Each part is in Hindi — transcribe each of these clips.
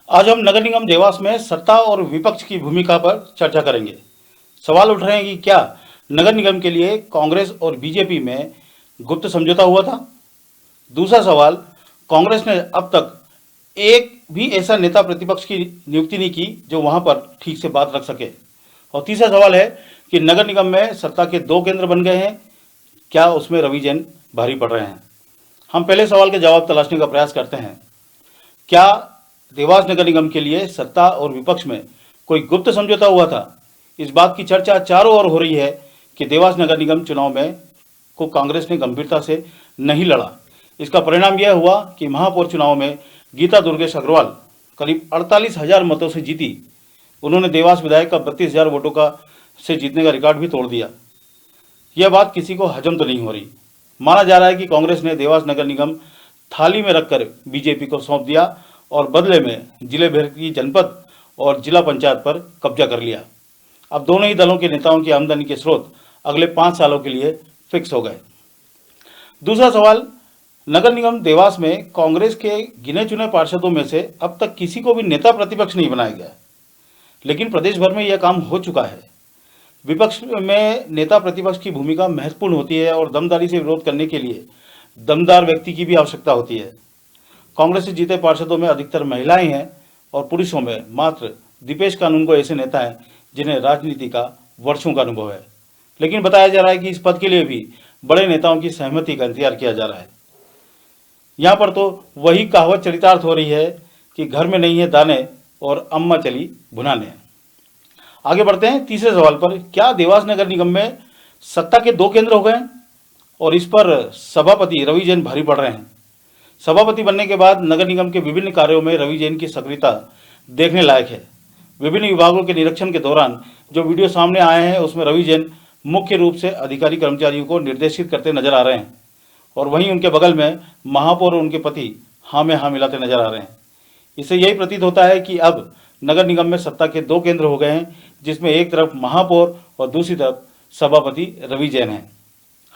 आज हम नगर निगम देवास में सत्ता और विपक्ष की भूमिका पर चर्चा करेंगे। सवाल उठ रहे हैं कि क्या नगर निगम के लिए कांग्रेस और बीजेपी में गुप्त समझौता हुआ था। दूसरा सवाल, कांग्रेस ने अब तक एक भी ऐसा नेता प्रतिपक्ष की नियुक्ति नहीं की जो वहां पर ठीक से बात रख सके। और तीसरा सवाल है कि नगर निगम में सत्ता के दो केंद्र बन गए हैं, क्या उसमें रवि जैन भारी पड़ रहे हैं। हम पहले सवाल के जवाब तलाशने का प्रयास करते हैं। क्या देवास नगर निगम के लिए सत्ता और विपक्ष में कोई गुप्त समझौता हुआ था। इस बात की चर्चा चारों ओर हो रही है कि देवास नगर निगम चुनाव में को कांग्रेस ने गंभीरता से नहीं लड़ा। इसका परिणाम यह हुआ कि महापौर चुनाव में गीता दुर्गेश अग्रवाल करीब 48,000 मतों से जीती। उन्होंने देवास विधायक का 32,000 वोटों का से जीतने का रिकॉर्ड भी तोड़ दिया। यह बात किसी को हजम तो नहीं हो रही। माना जा रहा है कि कांग्रेस ने देवास नगर निगम थाली में रखकर बीजेपी को सौंप दिया और बदले में जिले भर की जनपद और जिला पंचायत पर कब्जा कर लिया। अब दोनों ही दलों के नेताओं की आमदनी के स्रोत अगले 5 सालों के लिए फिक्स हो गए। दूसरा सवाल, नगर निगम देवास में कांग्रेस के गिने चुने पार्षदों में से अब तक किसी को भी नेता प्रतिपक्ष नहीं बनाया गया, लेकिन प्रदेश भर में यह काम हो चुका है। विपक्ष में नेता प्रतिपक्ष की भूमिका महत्वपूर्ण होती है और दमदारी से विरोध करने के लिए दमदार व्यक्ति की भी आवश्यकता होती है। कांग्रेस से जीते पार्षदों में अधिकतर महिलाएं हैं और पुरुषों में मात्र दीपेश कानूनगो ऐसे नेता हैं जिन्हें राजनीति का वर्षों का अनुभव है। लेकिन बताया जा रहा है कि इस पद के लिए भी बड़े नेताओं की सहमति का इंतजार किया जा रहा है। यहाँ पर तो वही कहावत चरितार्थ हो रही है कि घर में नहीं है दाने और अम्मा चली भुनाने। आगे बढ़ते हैं तीसरे सवाल पर। क्या देवास नगर निगम में सत्ता के दो केंद्र हो गए और इस पर सभापति रवि जैन भारी पड़ रहे हैं। सभापति बनने के बाद नगर निगम के विभिन्न कार्यों में रवि जैन की सक्रियता देखने लायक है। विभिन्न विभागों के निरीक्षण के दौरान जो वीडियो सामने आए हैं उसमें रवि जैन मुख्य रूप से अधिकारी कर्मचारियों को निर्देशित करते नजर आ रहे हैं और वहीं उनके बगल में महापौर और उनके पति हाँ में हाँ मिलाते नजर आ रहे हैं। इससे यही प्रतीत होता है कि अब नगर निगम में सत्ता के दो केंद्र हो गए हैं, जिसमें एक तरफ महापौर और दूसरी तरफ सभापति रवि जैन है।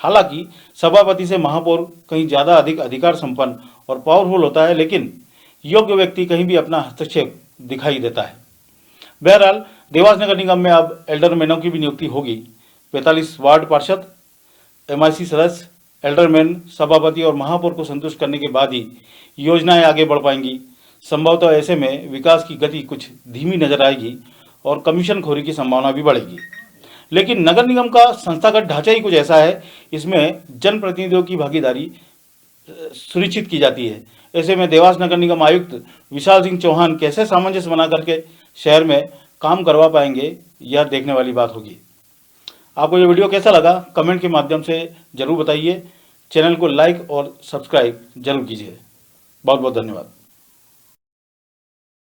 हालांकि सभापति से महापौर कहीं ज्यादा अधिक अधिकार संपन्न और पावरफुल होता है, लेकिन योग्य व्यक्ति कहीं भी अपना हस्तक्षेप दिखाई देता है। बहरहाल देवास नगर निगम में अब एल्डरमैनों की भी नियुक्ति होगी। 45 वार्ड पार्षद, MIC सदस्य, एल्डरमैन, सभापति और महापौर को संतुष्ट करने के बाद ही योजनाएं आगे बढ़ पाएंगी। संभवतः ऐसे में विकास की गति कुछ धीमी नजर आएगी और कमीशन खोरी की संभावना भी बढ़ेगी। लेकिन नगर निगम का संस्थागत ढांचा ही कुछ ऐसा है, इसमें जनप्रतिनिधियों की भागीदारी सुनिश्चित की जाती है। ऐसे में देवास नगर निगम आयुक्त विशाल सिंह चौहान कैसे सामंजस्य बना करके शहर में काम करवा पाएंगे, यह देखने वाली बात होगी। आपको ये वीडियो कैसा लगा कमेंट के माध्यम से जरूर बताइए। चैनल को लाइक और सब्सक्राइब जरूर कीजिए। बहुत बहुत धन्यवाद।